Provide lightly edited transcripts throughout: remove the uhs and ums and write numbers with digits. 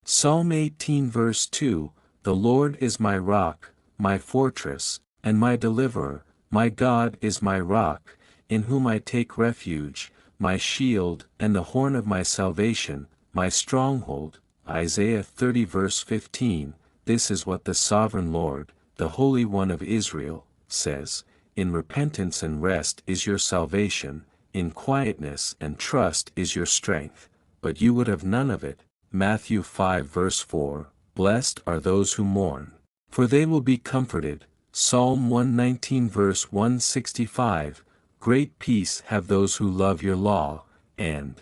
Psalm 18 verse 2, The Lord is my rock, my fortress, and my deliverer, my God is my rock, in whom I take refuge, my shield, and the horn of my salvation, my stronghold. Isaiah 30 verse 15, This is what the Sovereign Lord, the Holy One of Israel, says, In repentance and rest is your salvation, in quietness and trust is your strength, but you would have none of it. Matthew 5 verse 4, Blessed are those who mourn, for they will be comforted. Psalm 119 verse 165, Great peace have those who love your law, and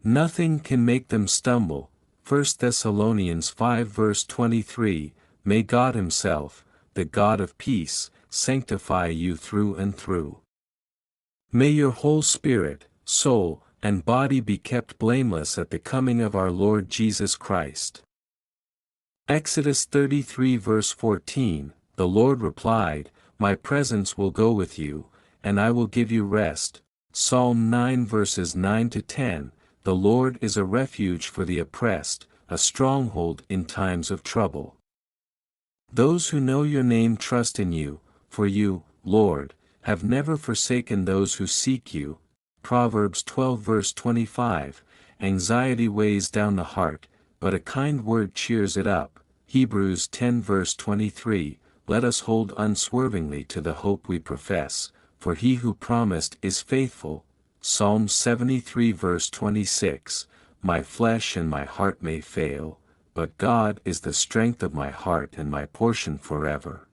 nothing can make them stumble. 1 Thessalonians 5 verse 23, May God Himself, the God of peace, sanctify you through and through. May your whole spirit, soul, and body be kept blameless at the coming of our Lord Jesus Christ. Exodus 33 verse 14, The Lord replied, My presence will go with you, and I will give you rest. Psalm 9 verses 9 to 10, The Lord is a refuge for the oppressed, a stronghold in times of trouble. Those who know your name trust in you, for you, Lord, have never forsaken those who seek you. Proverbs 12 verse 25, Anxiety weighs down the heart, but a kind word cheers it up. Hebrews 10 verse 23, Let us hold unswervingly to the hope we profess, for he who promised is faithful. Psalm 73 verse 26, My flesh and my heart may fail, but God is the strength of my heart and my portion forever.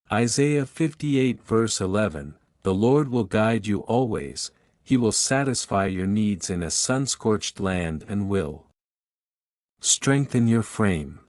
Isaiah 58 verse 11, The Lord will guide you always, He will satisfy your needs in a sun-scorched land and will strengthen your frame.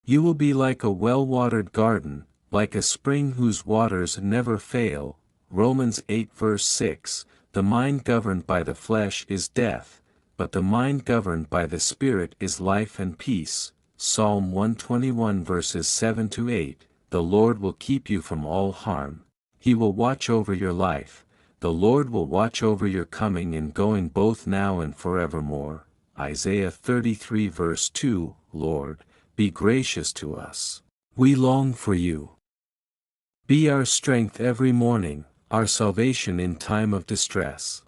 You will be like a well-watered garden, like a spring whose waters never fail. Romans 8 verse 6, The mind governed by the flesh is death, but the mind governed by the Spirit is life and peace. Psalm 121 verses 7 to 8, The Lord will keep you from all harm. He will watch over your life. The Lord will watch over your coming and going both now and forevermore. Isaiah 33 verse 2, Lord, be gracious to us. We long for you. Be our strength every morning, our salvation in time of distress.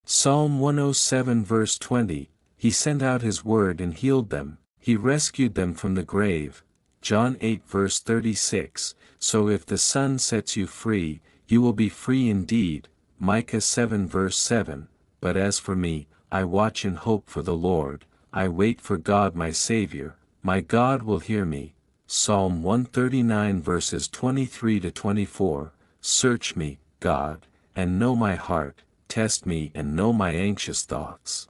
Psalm 107 verse 20, He sent out His word and healed them, He rescued them from the grave. John 8 verse 36, So if the Son sets you free, you will be free indeed. Micah 7 verse 7, But as for me, I watch and hope for the Lord, I wait for God my Savior, my God will hear me. Psalm 139 verses 23 to 24, Search me, God, and know my heart, test me and know my anxious thoughts.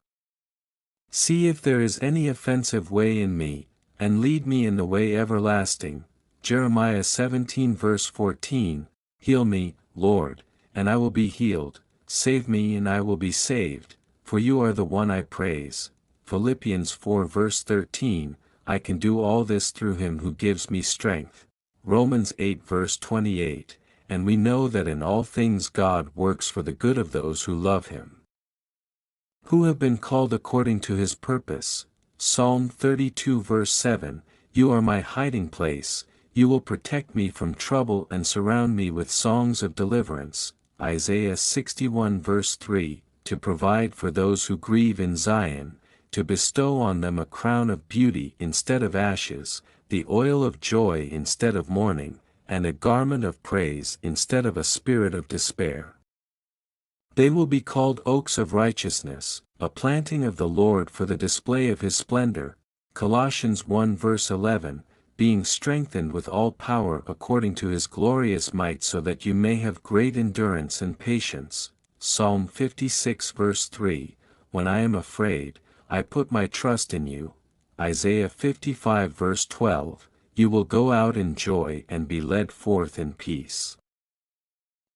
See if there is any offensive way in me, and lead me in the way everlasting. Jeremiah 17 verse 14, Heal me, Lord, and I will be healed, save me and I will be saved, for you are the one I praise. Philippians 4 verse 13, I can do all this through Him who gives me strength. Romans 8 verse 28, And we know that in all things God works for the good of those who love Him, who have been called according to His purpose. Psalm 32 verse 7, You are my hiding place, you will protect me from trouble and surround me with songs of deliverance. Isaiah 61 verse 3, To provide for those who grieve in Zion, to bestow on them a crown of beauty instead of ashes, the oil of joy instead of mourning, and a garment of praise instead of a spirit of despair. They will be called oaks of righteousness, a planting of the Lord for the display of His splendor. Colossians 1 verse 11, Being strengthened with all power according to His glorious might so that you may have great endurance and patience. Psalm 56 verse 3, When I am afraid, I put my trust in you. Isaiah 55 verse 12, You will go out in joy and be led forth in peace.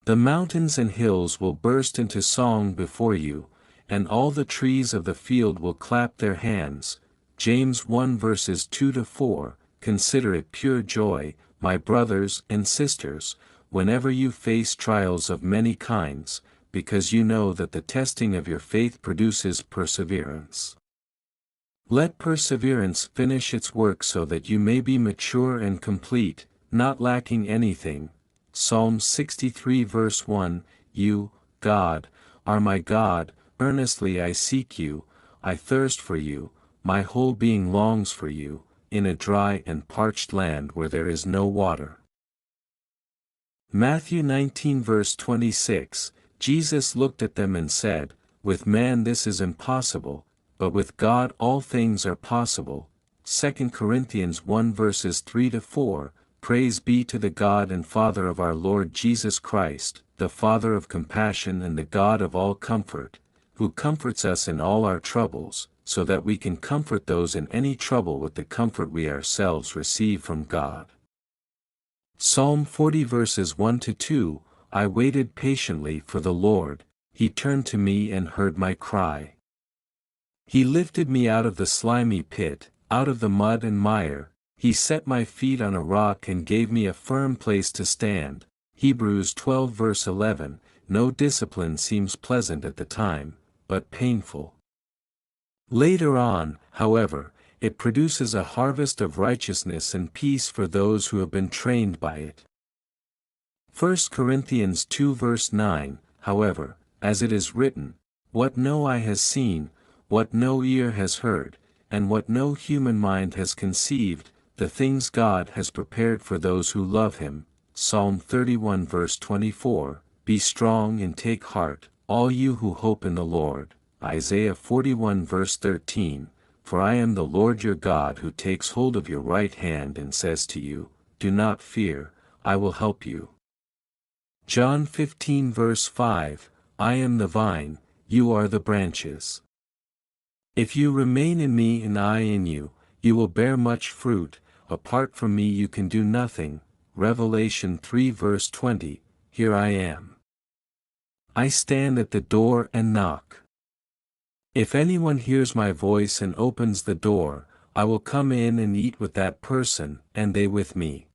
The mountains and hills will burst into song before you, and all the trees of the field will clap their hands. James 1 verses 2 to 4, Consider it pure joy, my brothers and sisters, whenever you face trials of many kinds, because you know that the testing of your faith produces perseverance. Let perseverance finish its work so that you may be mature and complete, not lacking anything. Psalm 63 verse 1, You, God, are my God, earnestly I seek you, I thirst for you, my whole being longs for you, in a dry and parched land where there is no water. Matthew 19 verse 26, Jesus looked at them and said, With man this is impossible, but with God all things are possible. 2 Corinthians 1 verses 3-4, Praise be to the God and Father of our Lord Jesus Christ, the Father of compassion and the God of all comfort, who comforts us in all our troubles, so that we can comfort those in any trouble with the comfort we ourselves receive from God. Psalm 40 verses 1-2, I waited patiently for the Lord, He turned to me and heard my cry. He lifted me out of the slimy pit, out of the mud and mire, He set my feet on a rock and gave me a firm place to stand. Hebrews 12 verse 11, No discipline seems pleasant at the time, but painful. Later on, however, it produces a harvest of righteousness and peace for those who have been trained by it. 1 Corinthians 2 verse 9, However, as it is written, What no eye has seen, what no ear has heard, and what no human mind has conceived, the things God has prepared for those who love Him. Psalm 31 verse 24, Be strong and take heart, all you who hope in the Lord. Isaiah 41 verse 13, For I am the Lord your God who takes hold of your right hand and says to you, Do not fear, I will help you. John 15 verse 5, I am the vine, you are the branches. If you remain in me and I in you, you will bear much fruit, apart from me you can do nothing. Revelation 3 verse 20, Here I am. I stand at the door and knock. If anyone hears my voice and opens the door, I will come in and eat with that person, and they with me.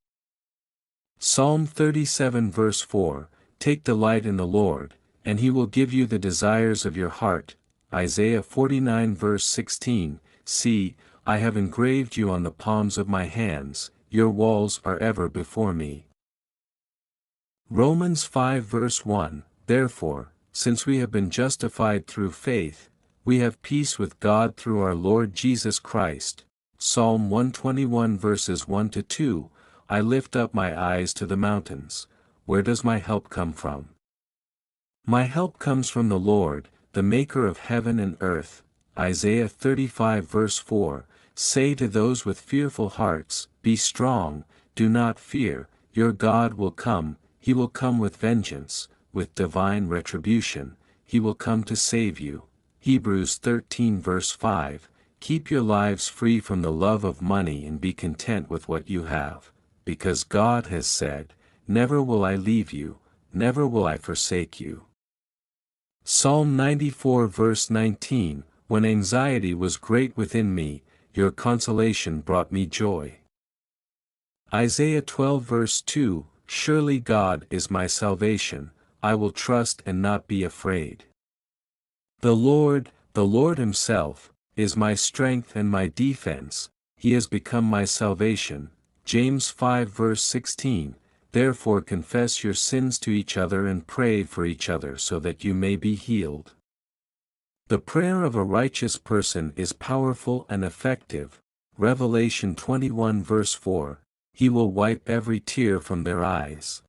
Psalm 37 verse 4, Take delight in the Lord, and He will give you the desires of your heart. Isaiah 49 verse 16, See, I have engraved you on the palms of my hands, your walls are ever before me. Romans 5 verse 1, Therefore, since we have been justified through faith, we have peace with God through our Lord Jesus Christ. Psalm 121 verses 1-2, I lift up my eyes to the mountains. Where does my help come from? My help comes from the Lord, the maker of heaven and earth. Isaiah 35 verse 4, Say to those with fearful hearts, Be strong, do not fear, your God will come, He will come with vengeance, with divine retribution, He will come to save you. Hebrews 13 verse 5, Keep your lives free from the love of money and be content with what you have, because God has said, Never will I leave you, never will I forsake you. Psalm 94 verse 19, When anxiety was great within me, your consolation brought me joy. Isaiah 12 verse 2, Surely God is my salvation, I will trust and not be afraid. The Lord Himself, is my strength and my defense, He has become my salvation. James 5 verse 16, Therefore confess your sins to each other and pray for each other so that you may be healed. The prayer of a righteous person is powerful and effective. Revelation 21 verse 4, He will wipe every tear from their eyes.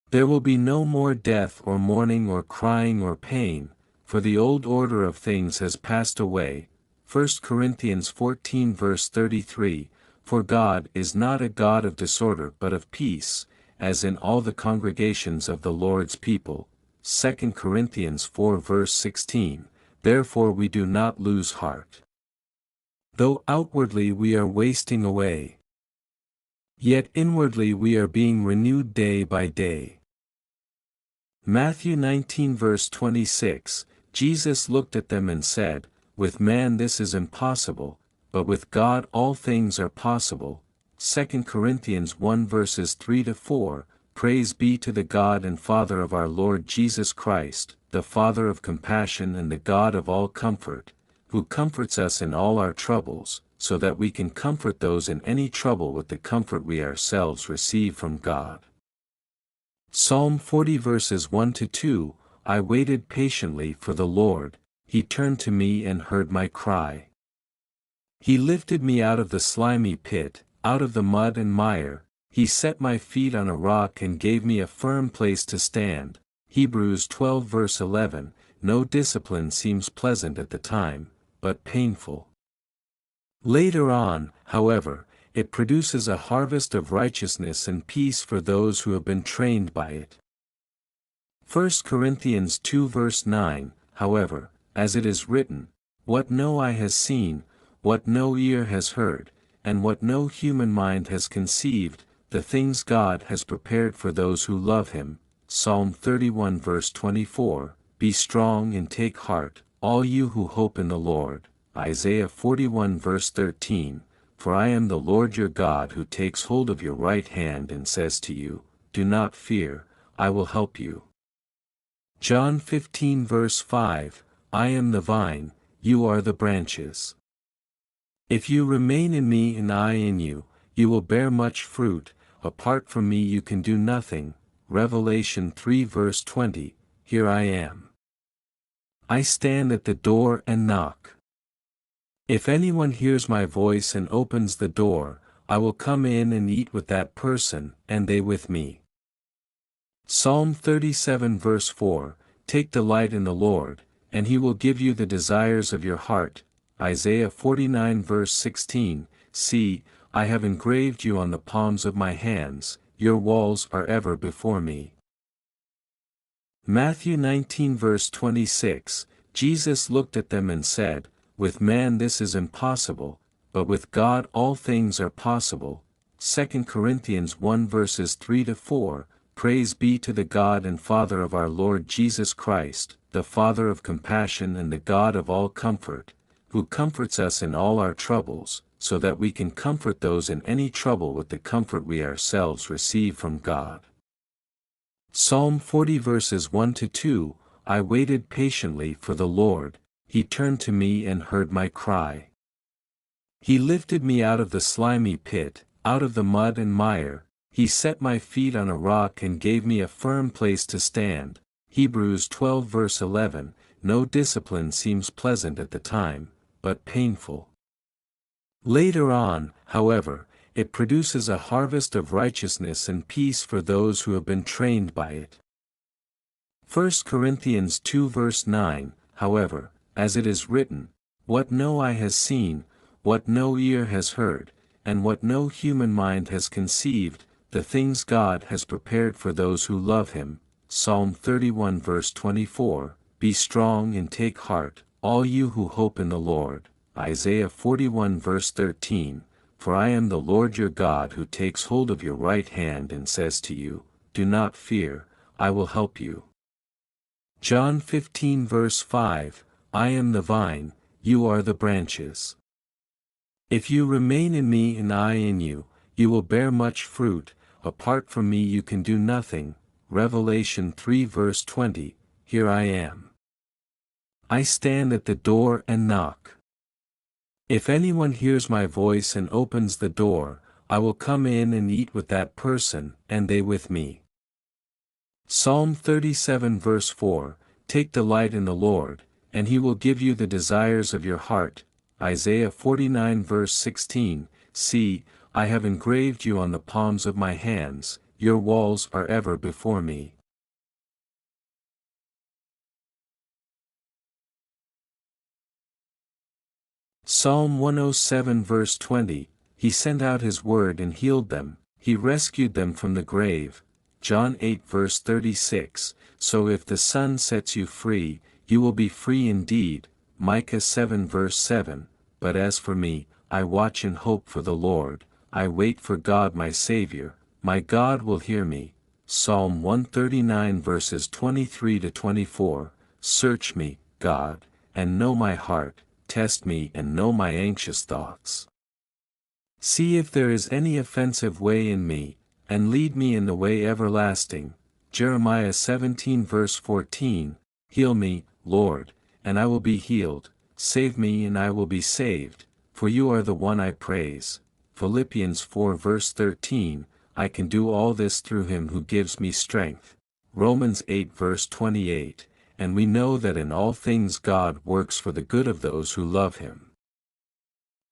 There will be no more death or mourning or crying or pain, for the old order of things has passed away. 1 Corinthians 14 verse 33, For God is not a God of disorder but of peace, as in all the congregations of the Lord's people. 2 Corinthians 4 verse 16, Therefore we do not lose heart. Though outwardly we are wasting away, yet inwardly we are being renewed day by day. Matthew 19 verse 26, Jesus looked at them and said, With man this is impossible, but with God all things are possible. 2 Corinthians 1 verses 3-4, Praise be to the God and Father of our Lord Jesus Christ, the Father of compassion and the God of all comfort, who comforts us in all our troubles, so that we can comfort those in any trouble with the comfort we ourselves receive from God. Psalm 40 verses 1-2, I waited patiently for the Lord, He turned to me and heard my cry. He lifted me out of the slimy pit, out of the mud and mire, He set my feet on a rock and gave me a firm place to stand. Hebrews 12 verse 11, no discipline seems pleasant at the time, but painful. Later on, however, it produces a harvest of righteousness and peace for those who have been trained by it. 1 Corinthians 2 verse 9, however, as it is written, what no eye has seen, what no ear has heard, and what no human mind has conceived, the things God has prepared for those who love Him. Psalm 31 verse 24, be strong and take heart, all you who hope in the Lord. Isaiah 41 verse 13, for I am the Lord your God who takes hold of your right hand and says to you, do not fear, I will help you. John 15 verse 5, I am the vine, you are the branches. If you remain in me and I in you, you will bear much fruit, apart from me you can do nothing. Revelation 3 verse 20, here I am. I stand at the door and knock. If anyone hears my voice and opens the door, I will come in and eat with that person, and they with me. Psalm 37 verse 4, take delight in the Lord, and He will give you the desires of your heart. Isaiah 49 verse 16, see, I have engraved you on the palms of my hands, your walls are ever before me. Matthew 19 verse 26, Jesus looked at them and said, with man this is impossible, but with God all things are possible. 2 Corinthians 1 verses 3-4, praise be to the God and Father of our Lord Jesus Christ, the Father of compassion and the God of all comfort, who comforts us in all our troubles, so that we can comfort those in any trouble with the comfort we ourselves receive from God. Psalm 40 verses 1-2, I waited patiently for the Lord, He turned to me and heard my cry. He lifted me out of the slimy pit, out of the mud and mire, He set my feet on a rock and gave me a firm place to stand. Hebrews 12 verse 11, no discipline seems pleasant at the time, but painful. Later on, however, it produces a harvest of righteousness and peace for those who have been trained by it. 1 Corinthians 2 verse 9, however, as it is written, what no eye has seen, what no ear has heard, and what no human mind has conceived, the things God has prepared for those who love Him. Psalm 31 verse 24, be strong and take heart, all you who hope in the Lord. Isaiah 41 verse 13, for I am the Lord your God who takes hold of your right hand and says to you, do not fear, I will help you. John 15 verse 5, I am the vine, you are the branches. If you remain in me and I in you, you will bear much fruit, apart from me you can do nothing. Revelation 3 verse 20, here I am. I stand at the door and knock. If anyone hears my voice and opens the door, I will come in and eat with that person, and they with me. Psalm 37 verse 4, take delight in the Lord, and He will give you the desires of your heart. Isaiah 49 verse 16, see, I have engraved you on the palms of my hands, your walls are ever before me. Psalm 107 verse 20, He sent out His word and healed them, He rescued them from the grave. John 8 verse 36, so if the Son sets you free, you will be free indeed. Micah 7 verse 7, but as for me, I watch and hope for the Lord, I wait for God my Savior, my God will hear me. Psalm 139 verses 23-24, search me, God, and know my heart, test me and know my anxious thoughts. See if there is any offensive way in me, and lead me in the way everlasting. Jeremiah 17 verse 14, heal me, Lord, and I will be healed, Save me and I will be saved, for you are the one I praise. Philippians 4 verse 13, I can do all this through him who gives me strength. Romans 8 verse 28, and we know that in all things God works for the good of those who love him,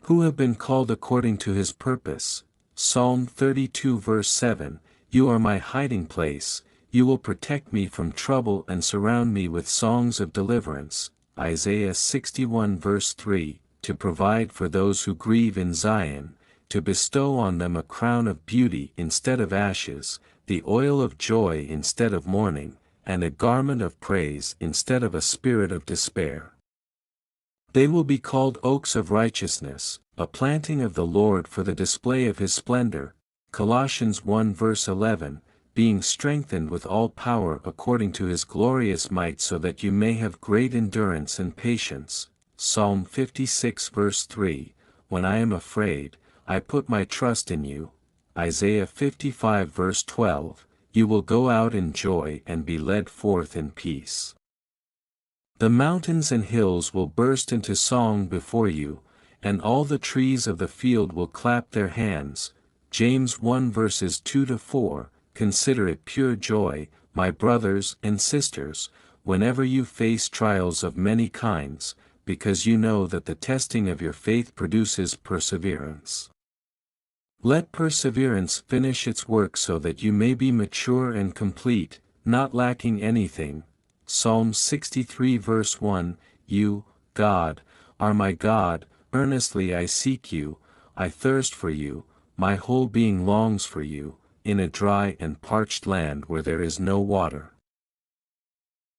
who have been called according to his purpose. Psalm 32 verse 7, you are my hiding place, you will protect me from trouble and surround me with songs of deliverance. Isaiah 61 verse 3, to provide for those who grieve in Zion, to bestow on them a crown of beauty instead of ashes, the oil of joy instead of mourning, and a garment of praise instead of a spirit of despair. They will be called oaks of righteousness, a planting of the Lord for the display of his splendor. Colossians 1 verse 11, being strengthened with all power according to his glorious might so that you may have great endurance and patience. Psalm 56 verse 3, when I am afraid, I put my trust in you. Isaiah 55 verse 12, you will go out in joy and be led forth in peace. The mountains and hills will burst into song before you, and all the trees of the field will clap their hands. James 1 verses 2 to 4, consider it pure joy, my brothers and sisters, whenever you face trials of many kinds, because you know that the testing of your faith produces perseverance. Let perseverance finish its work so that you may be mature and complete, not lacking anything. Psalm 63 verse 1, you, God, are my God, earnestly I seek you, I thirst for you, my whole being longs for you, in a dry and parched land where there is no water.